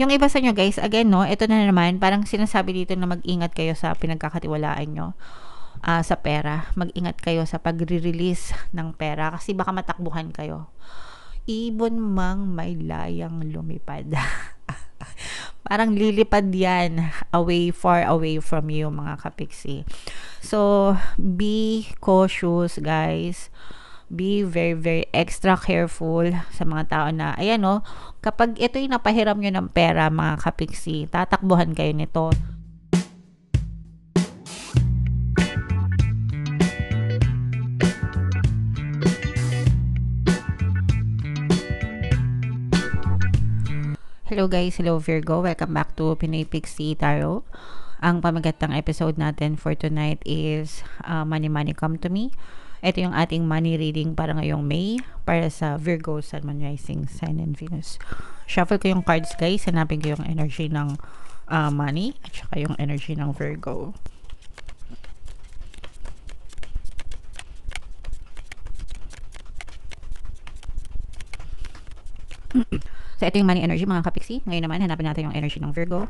Yung iba sa inyo guys, again no, ito na naman, parang sinasabi dito na mag-ingat kayo sa pinagkakatiwalaan nyo sa pera. Mag-ingat kayo sa pagre-release ng pera kasi baka matakbuhan kayo. Ibon mang may layang lumipad. Parang lilipad yan away, far away from you mga kapiksi. So, be cautious guys. Be very, very extra careful sa mga tao na, ayan o, kapag ito'y napahiram nyo ng pera mga kapiksi, tatakbuhan kayo nito. Hello guys, hello Virgo. Welcome back to Pinoy Pixie Tarot. Ang pamagat ng episode natin for tonight is Money Money Come to Me. Ito yung ating money reading para ngayong May para sa Virgo, Sun, Moon, Rising, Sign, and Venus. Shuffle ko yung cards guys. Hanapin ko yung energy ng money at saka yung energy ng Virgo. So, ito yung money energy mga kapiksi. Ngayon naman, hanapin natin yung energy ng Virgo.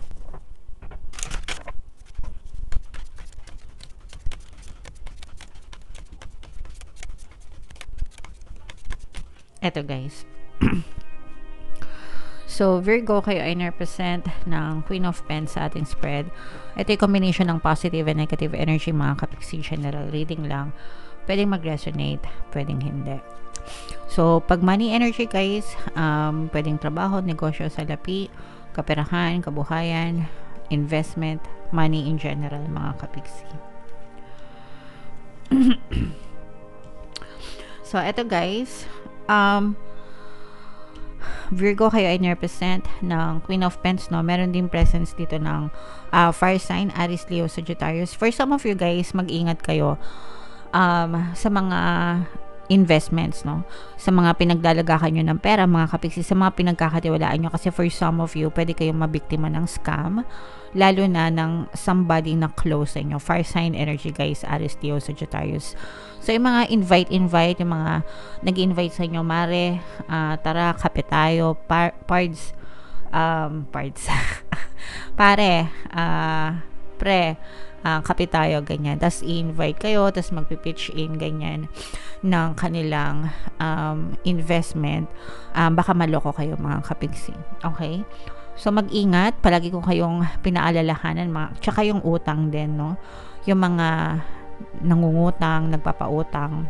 Ito guys. So, Virgo, kayo ay represent ng Queen of Pens sa ating spread. Ito yung combination ng positive and negative energy mga kapiksi. General reading lang. Pwedeng mag-resonate, pwedeng hindi. So, pag money energy guys, pwedeng trabaho, negosyo, salapi, kaperahan, kabuhayan, investment, money in general, mga kapiksi. So, eto guys, Virgo, kayo ay represent ng Queen of Pens, no? Meron din presence dito ng fire sign, Aries, Leo, Sagittarius. For some of you guys, mag-ingat kayo sa mga investments, no? Sa mga pinaglalagakan nyo ng pera, mga kapiksi, sa mga pinagkakatiwalaan nyo. Kasi for some of you, pwede kayong mabiktima ng scam, lalo na ng somebody na close sa inyo. Fire sign energy, guys, Aries, Leo, Sagittarius. So, yung mga invite, yung mga nag-invite sa inyo, mare, tara, kape tayo, pards, pare, pre, kape tayo, ganyan. Tapos i-invite kayo, tapos magpipitch in, ganyan, ng kanilang investment. Baka maloko kayo, mga kapiksi. Okay? So, mag-ingat. Palagi ko kayong pinaalalahanan, tsaka yung utang din, no? Yung mga nangungutang, nagpapautang.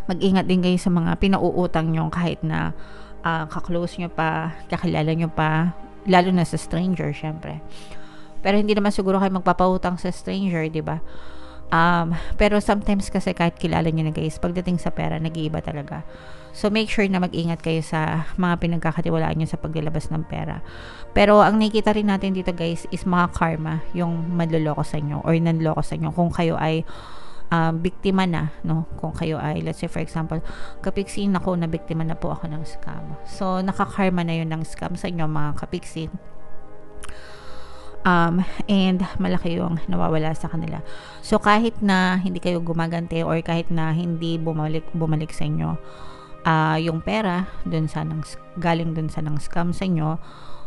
Mag-ingat din kayo sa mga pinauutang nyo kahit na kaklose nyo pa, kakilala nyo pa, lalo na sa stranger, syempre. Pero hindi naman siguro kayo magpapautang sa stranger, di ba? Pero sometimes kasi kahit kilala nyo na guys, pagdating sa pera, nag-iiba talaga. So, make sure na mag-ingat kayo sa mga pinagkakatiwalaan nyo sa paglalabas ng pera. Pero, ang nakikita rin natin dito guys, is mga karma, yung manloloko sa inyo or nanloko sa inyo. Kung kayo ay biktima na, no? Kung kayo ay, let's say for example, kapiksin ako na biktima na po ako ng scam. So, nakakarma na yun ng scam sa inyo, mga kapiksin. And malaki yung nawawala sa kanila. So, kahit na hindi kayo gumagante or kahit na hindi bumalik sa inyo yung pera galing dun sa ng scam sa inyo,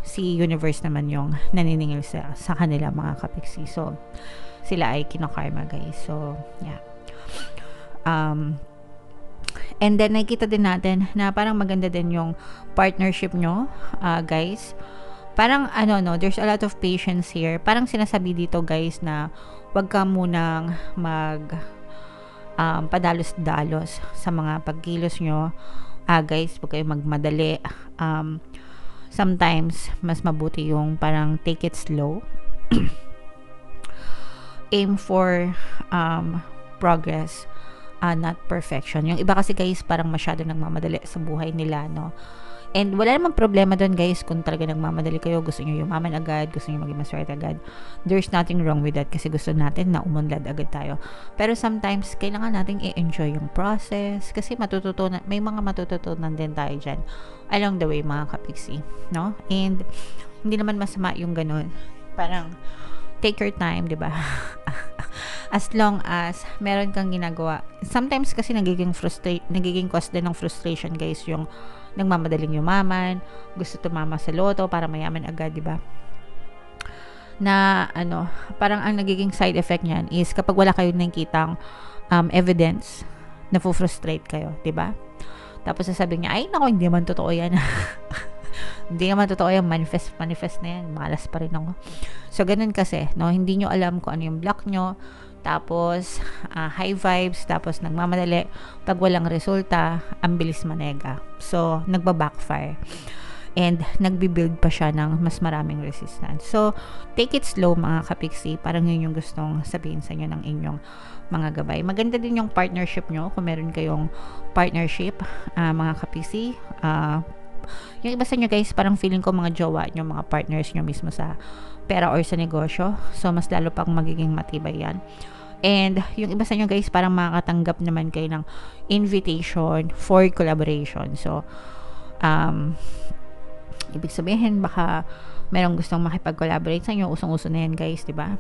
si universe naman yung naniningil sa kanila, mga kapiksi. So, sila ay kinokarma guys. So, yeah. And then, nakikita din natin na parang maganda din yung partnership nyo, guys. Parang there's a lot of patience here. Parang sinasabi dito guys na wag ka munang padalos-dalos sa mga pagkilos nyo. Guys, wag kayo magmadali. Sometimes mas mabuti yung parang take it slow. Aim for progress, not perfection. Yung iba kasi guys parang masyado nagmamadali sa buhay nila, no? And wala namang problema doon guys kung talaga nagmamadali kayo, gusto nyo yumaman agad, gusto nyo maging maswerte agad. There's nothing wrong with that kasi gusto natin na umunlad agad tayo. Pero sometimes, kailangan nating i-enjoy yung process kasi may mga matututunan din tayo dyan along the way, mga kapiksi, no? And hindi naman masama yung ganun. Parang, take your time, di ba? As long as meron kang ginagawa. Sometimes kasi nagiging cause din ng frustration guys yung nagmamadaling yumaman, gusto tumama sa loto para mayaman agad, di ba? Na ano, parang ang nagiging side effect niyan is kapag wala kayong nakikitang evidence, na-frustrate kayo, di ba? Tapos sasabihin niya, ay nako, hindi naman totoo yan. Hindi naman totoo yan, manifest na yan, malas pa rin ako. So, ganun kasi, no? Hindi nyo alam kung ano yung block nyo, tapos, high vibes, tapos nagmamadali. Pag walang resulta, ang bilis manega. So, nagba-backfire. And, nagbi-build pa siya ng mas maraming resistance. So, take it slow, mga kapiksi. Parang yun yung gustong sabihin sa inyo ng inyong mga gabay. Maganda din yung partnership nyo, kung meron kayong partnership, mga kapiksi. Yung iba sa inyo guys, parang feeling ko mga jowa nyo, mga partners nyo mismo sa pera or sa negosyo. So, mas lalo pang magiging matibay yan. And, yung iba sa inyo guys, parang makakatanggap naman kayo ng invitation for collaboration. So, ibig sabihin, baka merong gustong makipag-collaborate sa inyo. Usong-uso na yan guys, diba?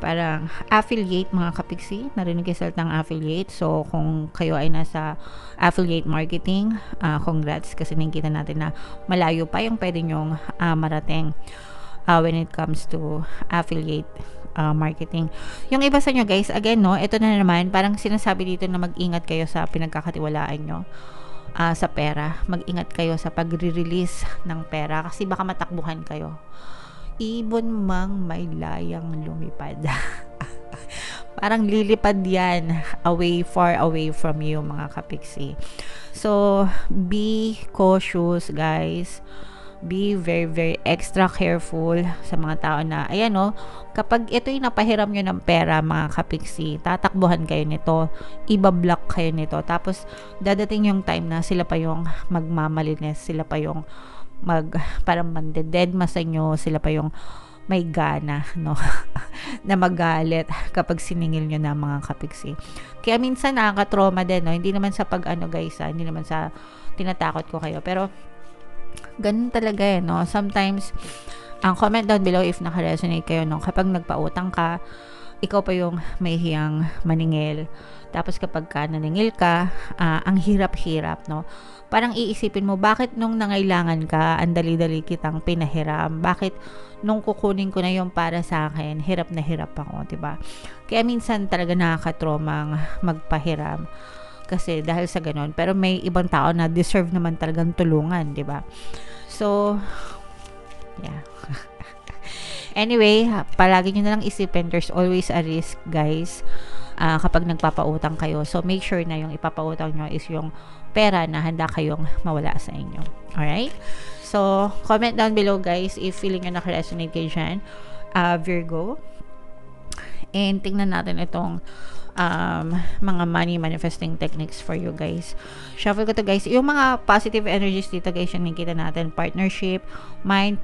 Parang affiliate, mga kapiksi. Narinig kayo salitang affiliate. So, kung kayo ay nasa affiliate marketing, congrats, kasi nakikita natin na malayo pa yung pwede nyong marating when it comes to affiliate marketing. Yung iba sa inyo guys, again, no, ito na naman, parang sinasabi dito na mag-ingat kayo sa pinagkakatiwalaan nyo sa pera. Mag-ingat kayo sa pagre-release ng pera kasi baka matakbuhan kayo. Ibon mang may layang lumipad. Parang lilipad yan far away from you, mga kapiksi. So, be cautious guys. Be very, very extra careful sa mga tao na, ayan o, kapag ito'y napahiram nyo ng pera, mga kapiksi, tatakbuhan kayo nito, ibablock kayo nito, tapos dadating yung time na sila pa yung magmamalinis, sila pa yung parang mandededma sa inyo, sila pa yung may gana, no? na magalit kapag siningil nyo na, mga kapiksi. Kaya minsan nakaka-trauma din, no? Hindi naman sa guys, hindi naman sa tinatakot ko kayo, pero ganun talaga no? Sometimes, comment down below if naka-resonate kayo, no? Kapag nagpautang ka, ikaw pa yung may hiyang maningil. Tapos kapag ka naningil ka, ang hirap-hirap, no? Parang iisipin mo, bakit nung nangailangan ka, ang dali-dali kitang pinahiram? Bakit nung kukunin ko na yung para sa akin, hirap na hirap ako, diba? Kaya minsan talaga nakaka-traumang magpahiram. Kasi dahil sa ganun. Pero may ibang tao na deserve naman talagang tulungan, diba? So, yeah. Anyway, palagi nyo na lang isipin, there's always a risk, guys, kapag nagpapautang kayo. So, make sure na yung ipapautang nyo is yung pera na handa kayong mawala sa inyo. Alright? So, comment down below, guys, if feeling nyo naka-resonate kayo dyan. Virgo. And tingnan natin itong mga money manifesting techniques for you guys. Shuffle ko to guys. Yung mga positive energies dito guys, yung nakikita natin, partnership, mind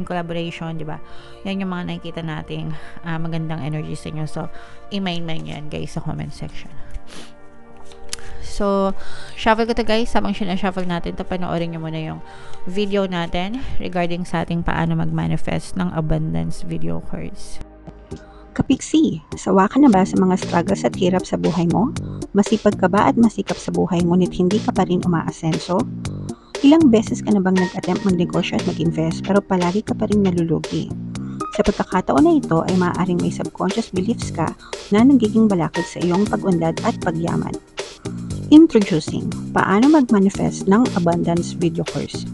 collaboration, di ba? Yan yung mga nakikita nating magandang energies sa inyo. So, i-mind yan guys sa comment section. So, shuffle ko to guys. Habang sinashuffle natin to, panoorin nyo muna yung video natin regarding sa ating paano mag-manifest ng abundance video course. Kapiksi, sawa ka na ba sa mga struggles at hirap sa buhay mo? Masipag ka ba at masikap sa buhay ngunit hindi ka pa rin umaasenso? Ilang beses ka na bang nag-attempt magnegosyo at mag-invest pero palagi ka pa rin nalulugi? Sa pagkakataon na ito ay maaaring may subconscious beliefs ka na nagiging balakid sa iyong pag-unlad at pagyaman. Introducing, paano mag-manifest ng abundance video course.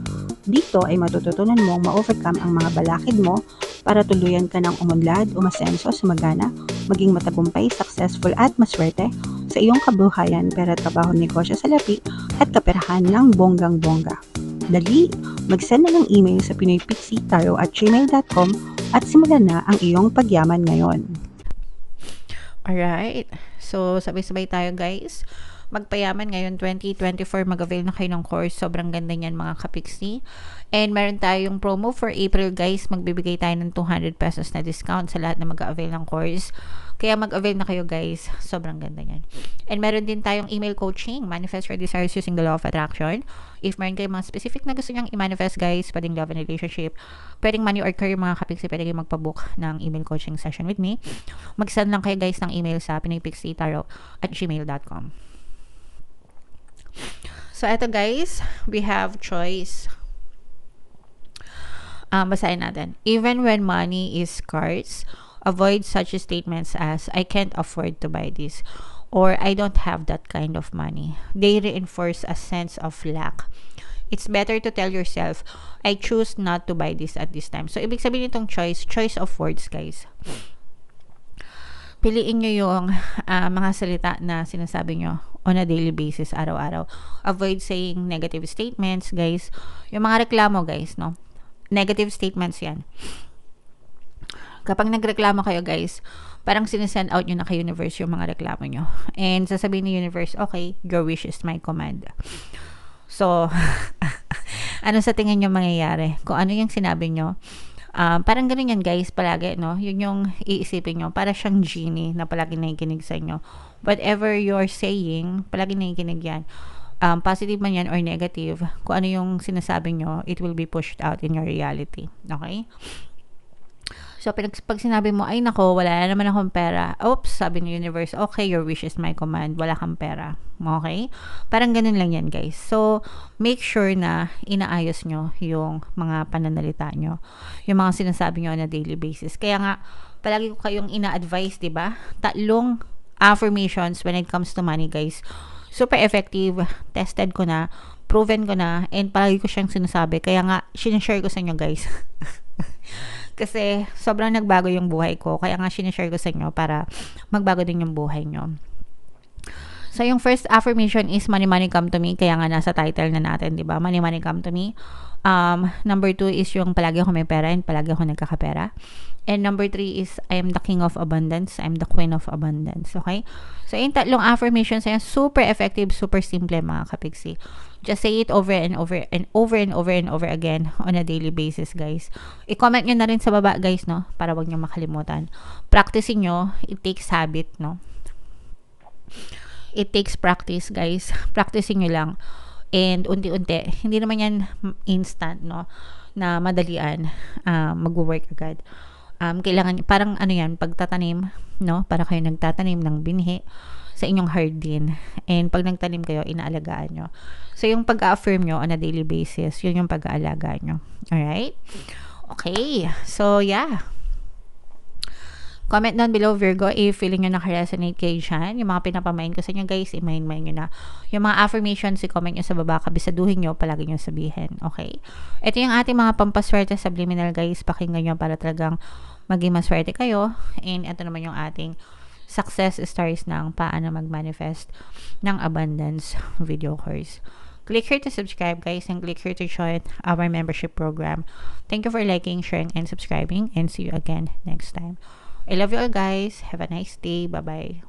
Dito ay matututunan mong ma-overcome ang mga balakid mo para tuluyan ka ng umunlad, umasenso, sumagana, maging matagumpay, successful at maswerte sa iyong kabuhayan, pera, trabaho, negosyo, salapi at kaperahan ng bonggang-bongga. Dali, mag-send na ng email sa pinoypixitaro@gmail.com at simulan na ang iyong pagyaman ngayon. Alright. So, sabay-sabay tayo guys. Magpayaman ngayon 2024, mag-avail na kayo ng course. Sobrang ganda niyan mga kapiksi. And meron tayong promo for April guys. Magbibigay tayo ng 200 pesos na discount sa lahat na mag-avail ng course. Kaya mag-avail na kayo guys. Sobrang ganda niyan. And meron din tayong email coaching. Manifest your desires using the law of attraction. If meron kayong mga specific na gusto nyang i-manifest guys, pwedeng love and relationship, pwedeng money or career mga kapiksi, pwede kayong magpabook ng email coaching session with me. Mag-send lang kayo guys ng email sa pinoypixitaro@gmail.com. So, eto guys, we have choice. Basahin natin. Even when money is scarce, avoid such statements as, I can't afford to buy this, or I don't have that kind of money. They reinforce a sense of lack. It's better to tell yourself, I choose not to buy this at this time. So, ibig sabihin itong choice of words, guys. Piliin nyo yung mga salita na sinasabi nyo on a daily basis, araw-araw. Avoid saying negative statements, guys. Yung mga reklamo, guys, no? Negative statements yan. Kapag nagreklamo kayo, guys, parang sinesend out nyo na kay universe yung mga reklamo nyo. And sasabihin ni universe, okay, your wish is my command. So, ano sa tingin nyo mangyayari? Kung ano yung sinabi nyo, parang ganun yan guys, palagi, no? Yun yung iisipin nyo. Para siyang genie na palagi nakikinig sa inyo. Whatever you're saying, palagi nakikinig yan. Positive man yan or negative, kung ano yung sinasabi nyo, it will be pushed out in your reality. Okay? So, pag sinabi mo, ay nako, wala na naman akong pera. Oops, sabi ng universe, okay, your wish is my command. Wala kang pera. Okay? Parang ganun lang yan, guys. So, make sure na inaayos nyo yung mga pananalita nyo. Yung mga sinasabi nyo on a daily basis. Kaya nga, palagi ko kayong ina-advise, diba? 3 affirmations when it comes to money, guys. Super effective. Tested ko na. Proven ko na. And palagi ko siyang sinasabi. Kaya nga, sinashare ko sa inyo, guys. Kasi sobrang nagbago yung buhay ko. Kaya nga sinishare ko sa inyo para magbago din yung buhay nyo. So, yung first affirmation is money, money come to me. Kaya nga nasa title na natin, di ba? Money, money come to me. Number 2 is yung palagi ako may pera and palagi ako nagkakapera. And number 3 is I am the king of abundance. I'm the queen of abundance. Okay? So, yung 3 affirmations yan, super effective, super simple mga kapigsi. Just say it over and over and over and over and over again on a daily basis, guys. I-comment nyo na rin sa baba, guys, no? Para wag nyo makalimutan. Practicing nyo, it takes habit, no? It takes practice, guys. Practicing nyo lang. And unti-unti, hindi naman yan instant, no? Na madalian, mag-work agad. Kailangan, parang ano yan, pagtatanim, no? Para kayo nagtatanim ng binhi sa inyong hardin. And pag nagtanim kayo, inaalagaan nyo. So, yung pag-affirm nyo on a daily basis, yun yung pag-aalaga nyo. Alright? Okay. So, yeah. Comment down below, Virgo, if feeling nyo nakaresonate kayo dyan. Yung mga pinapamain ko sa inyo, guys, i-main nyo na. Yung mga affirmations, i-comment nyo sa baba, kabisaduhin nyo, palagi nyo sabihin. Okay? Ito yung ating mga pampaswerte subliminal, guys. Pakinggan nyo para talagang maging maswerte kayo. And ito naman yung ating success stories ng paano mag-manifest ng abundance video course. Click here to subscribe, guys, and click here to join our membership program. Thank you for liking, sharing, and subscribing, and see you again next time. I love you all, guys. Have a nice day. Bye-bye.